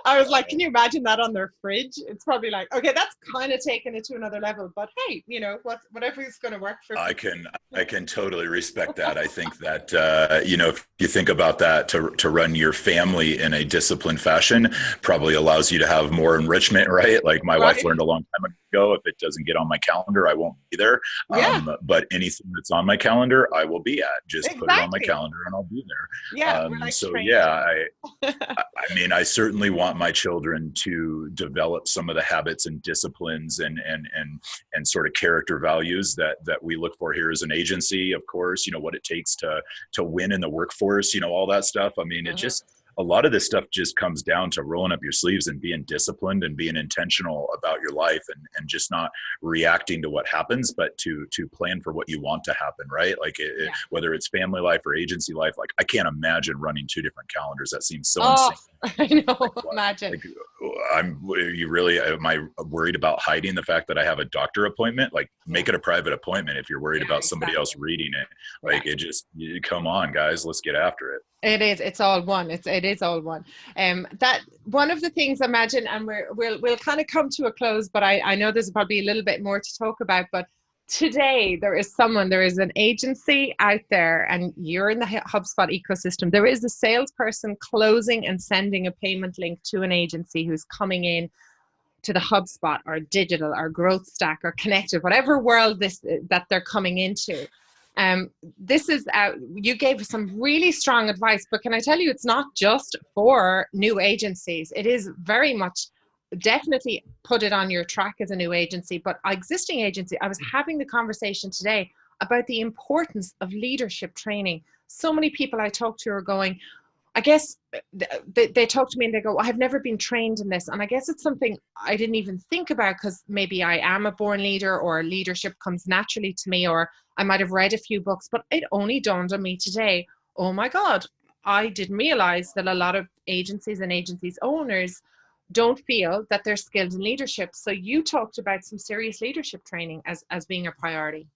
Speaker 1: I was like, can you imagine that on their fridge? It's probably like, okay, that's kind of taking it to another level. But hey, you know, whatever is going to work for
Speaker 2: I can totally respect that. I think that, you know, if you think about that, to run your family in a disciplined fashion probably allows you to have more enrichment, right? Like my wife learned a long time ago, if it doesn't get on my calendar, I won't be there. But anything that's on my calendar, I will be at. Just put it on my calendar and I'll be there.
Speaker 1: Yeah.
Speaker 2: I mean, I certainly want my children to develop some of the habits and disciplines and sort of character values that we look for here as an agency. Of course, you know, what it takes to win in the workforce, you know, all that stuff. I mean, it just, a lot of this stuff just comes down to rolling up your sleeves and being disciplined and being intentional about your life and just not reacting to what happens, but to plan for what you want to happen, right? Like whether it's family life or agency life, like I can't imagine running two different calendars. That seems so insane.
Speaker 1: I know, like, imagine.
Speaker 2: Like, am I worried about hiding the fact that I have a doctor appointment? Like, make it a private appointment if you're worried about somebody else reading it. Like, come on, guys, let's get after it.
Speaker 1: It is. It's all one. It is all one. That one of the things, imagine, and we'll kind of come to a close, but I know there's probably a little bit more to talk about. But today there is an agency out there, and you're in the HubSpot ecosystem. There is a salesperson closing and sending a payment link to an agency who's coming in to the HubSpot or digital or growth stack or connected, whatever world that they're coming into. This is, you gave some really strong advice, but can I tell you, it's not just for new agencies. It is very much, definitely put it on your track as a new agency, but existing agency. I was having the conversation today about the importance of leadership training. So many people I talk to are going, I guess they talk to me and they go, well, I've never been trained in this. And I guess it's something I didn't even think about, because maybe I am a born leader or leadership comes naturally to me, or I might have read a few books, but it only dawned on me today, oh my God, I didn't realize that a lot of agencies and agencies owners don't feel that they're skilled in leadership. So you talked about some serious leadership training as being a priority.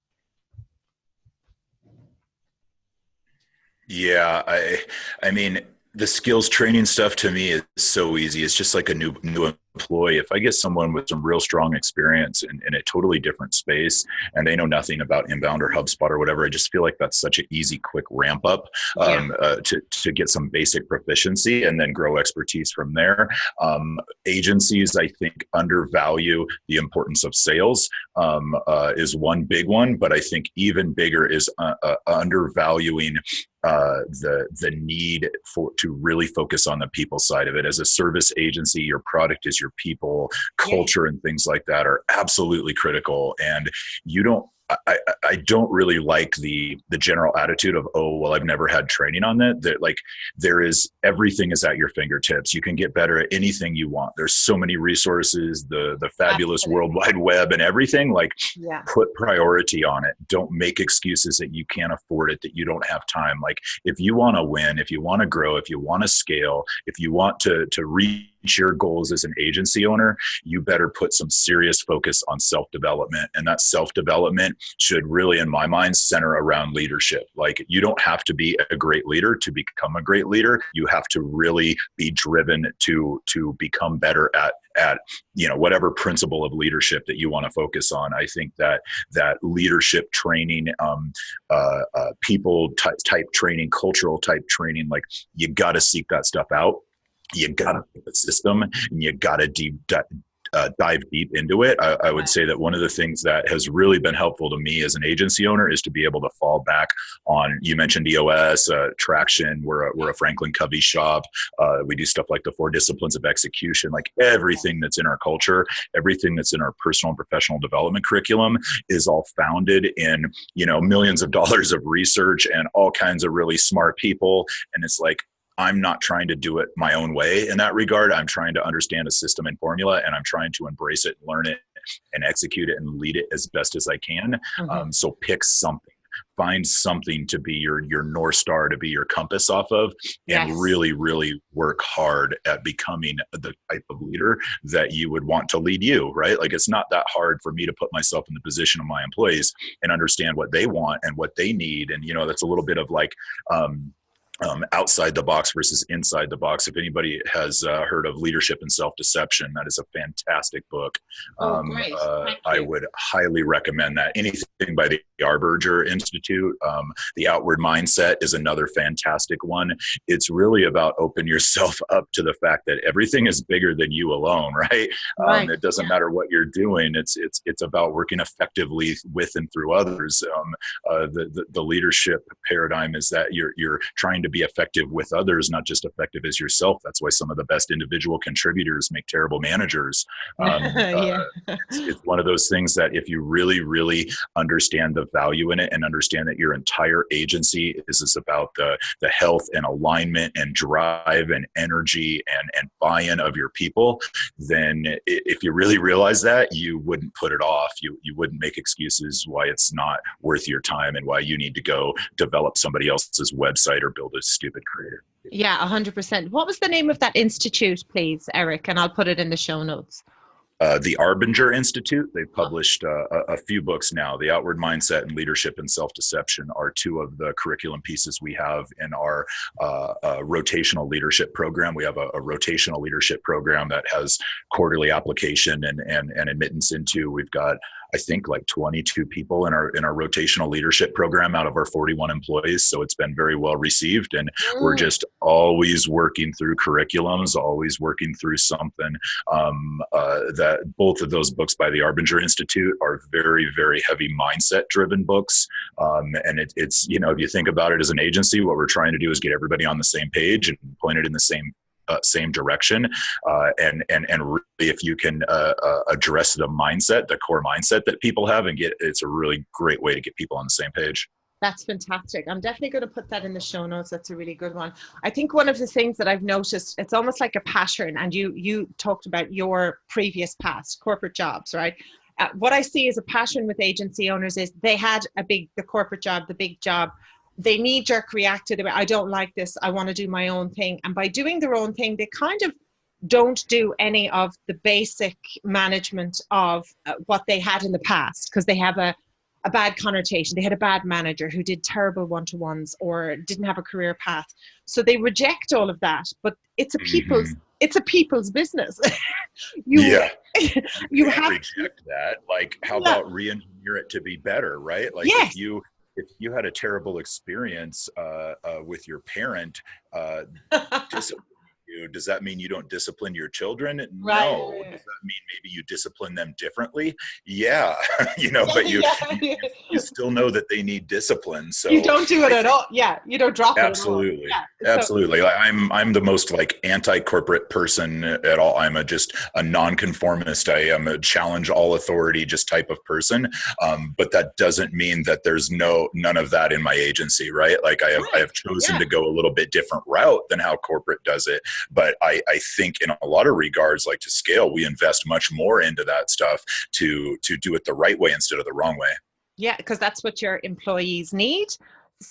Speaker 2: Yeah, I mean, the skills training stuff to me is so easy. It's just like a new employee. If I get someone with some real strong experience in a totally different space and they know nothing about inbound or HubSpot or whatever, I just feel like that's such an easy, quick ramp up to get some basic proficiency and then grow expertise from there. Agencies, I think, undervalue the importance of sales is one big one, but I think even bigger is undervaluing the need to really focus on the people side of it. As a service agency, your product is your people, culture and things like that are absolutely critical. And I don't really like the general attitude of, oh, well, I've never had training on that. That like everything is at your fingertips. You can get better at anything you want. There's so many resources, the fabulous World Wide Web and everything. Like, put priority on it. Don't make excuses that you can't afford it, that you don't have time. Like, if you want to win, if you want to grow, if you want to scale, if you want to reach your goals as an agency owner, you better put some serious focus on self-development. And that self-development should really, in my mind, center around leadership. Like, you don't have to be a great leader to become a great leader. You have to really be driven to become better at whatever principle of leadership that you want to focus on. I think that leadership training, people type training, cultural type training, like, you got to seek that stuff out. You got to pick a system, and you got to dive deep into it. I would say that one of the things that has really been helpful to me as an agency owner is to be able to fall back on, you mentioned EOS, Traction. We're a Franklin Covey shop. We do stuff like the 4 disciplines of execution, like everything that's in our culture, everything that's in our personal and professional development curriculum is all founded in, millions of dollars of research and all kinds of really smart people. And it's like, I'm not trying to do it my own way in that regard. I'm trying to understand a system and formula, and I'm trying to embrace it, learn it, and execute it and lead it as best as I can. So pick something. Find something to be your North Star, to be your compass off of, and really, really work hard at becoming the type of leader that you would want to lead you, right? Like, it's not that hard for me to put myself in the position of my employees and understand what they want and what they need. And, that's a little bit of like, outside the box versus inside the box. If anybody has heard of Leadership and Self-Deception, that is a fantastic book.
Speaker 1: Great.
Speaker 2: I would highly recommend that. Anything by the Arberger Institute. The Outward Mindset is another fantastic one. It's really about open yourself up to the fact that everything is bigger than you alone, right? It doesn't matter what you're doing. It's about working effectively with and through others. The leadership paradigm is that you're trying to be effective with others, not just effective as yourself. That's why some of the best individual contributors make terrible managers. It's one of those things that if you really, really understand the value in it and understand that your entire agency is about the health and alignment and drive and energy and buy-in of your people, then if you really realize that, you wouldn't put it off. You wouldn't make excuses why it's not worth your time and why you need to go develop somebody else's website or build a stupid career.
Speaker 1: Yeah, 100%. What was the name of that institute, please, Eric? And I'll put it in the show notes.
Speaker 2: The Arbinger Institute. They've published a few books now. The Outward Mindset and Leadership and Self-Deception are 2 of the curriculum pieces we have in our rotational leadership program. We have a rotational leadership program that has quarterly application and admittance into. We've got, I think, like 22 people in our rotational leadership program out of our 41 employees. So it's been very well received, and we're just always working through curriculums, always working through something. That both of those books by the Arbinger Institute are very, very heavy mindset driven books. And it's, if you think about it as an agency, what we're trying to do is get everybody on the same page and point it in the same direction. And really, if you can address the mindset, the core mindset that people have, it's a really great way to get people on the same page.
Speaker 1: That's fantastic. I'm definitely going to put that in the show notes. That's a really good one. I think one of the things that I've noticed, it's almost like a pattern, and you talked about your previous past corporate jobs, right? What I see as a pattern with agency owners is they had the corporate job, the big job. They knee-jerk reacted. I don't like this. I want to do my own thing. And by doing their own thing, they kind of don't do any of the basic management of what they had in the past, because they have a bad connotation. They had a bad manager who did terrible one-to-ones or didn't have a career path. So they reject all of that, but it's a people's business. You have
Speaker 2: reject that. Like, how about re-engineer it to be better, right? Like, if you had a terrible experience with your parent, does that mean you don't discipline your children?
Speaker 1: Right.
Speaker 2: No. Does that mean maybe you discipline them differently? Yeah. But you still know that they need discipline. So
Speaker 1: you don't do it at all. Yeah. You don't drop it.
Speaker 2: Absolutely. Absolutely. Like, I'm the most like anti-corporate person at all. I'm just a nonconformist. I am a challenge all authority just type of person. But that doesn't mean that there's none of that in my agency, right? Like, I have chosen to go a little bit different route than how corporate does it. But I think in a lot of regards, like to scale, we invest much more into that stuff to do it the right way instead of the wrong way.
Speaker 1: Yeah, because that's what your employees need.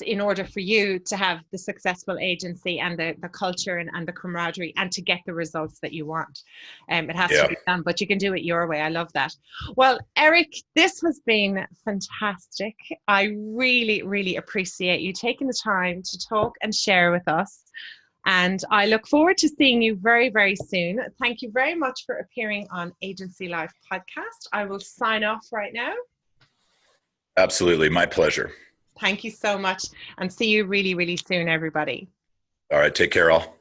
Speaker 1: in order for you to have the successful agency and the culture and the camaraderie and to get the results that you want. It has to be done, but you can do it your way. I love that. Well, Eric, this has been fantastic. I really, really appreciate you taking the time to talk and share with us. And I look forward to seeing you very, very soon. Thank you very much for appearing on Agency Life podcast. I will sign off right now.
Speaker 2: Absolutely. My pleasure.
Speaker 1: Thank you so much, and see you really, really soon, everybody.
Speaker 2: All right. Take care, all.